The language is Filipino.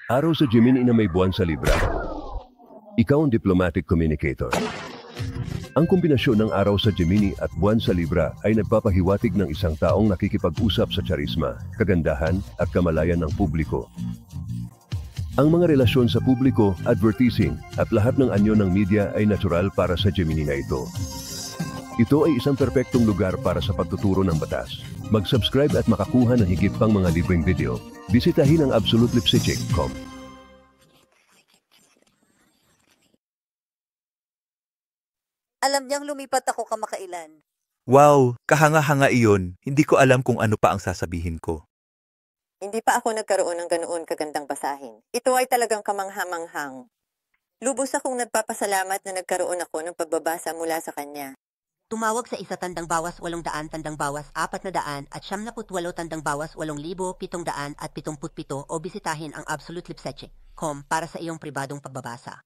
Araw sa Gemini na may buwan sa Libra. Ikaw ang diplomatic communicator. Ang kombinasyon ng araw sa Gemini at buwan sa Libra ay nagpapahiwatig ng isang taong nakikipag-usap sa charisma, kagandahan at kamalayan ng publiko. Ang mga relasyon sa publiko, advertising at lahat ng anyo ng media ay natural para sa Gemini na ito. Ito ay isang perpektong lugar para sa pagtuturo ng batas. Mag-subscribe at makakuha ng higit pang mga libreng video. Bisitahin ang absolutelipsychick.com. Alam niyang lumipat ako kamakailan. Wow, kahanga-hanga iyon. Hindi ko alam kung ano pa ang sasabihin ko. Hindi pa ako nagkaroon ng ganoon kagandang basahin. Ito ay talagang kamanghamanghang. Lubos akong nagpapasalamat na nagkaroon ako ng pagbabasa mula sa kanya. Tumawag sa 1 tandang bawas 800 tandang bawas 400 at 78 tandang bawas 8,777 o bisitahin ang absolutelipsychick.com para sa iyong pribadong pagbabasa.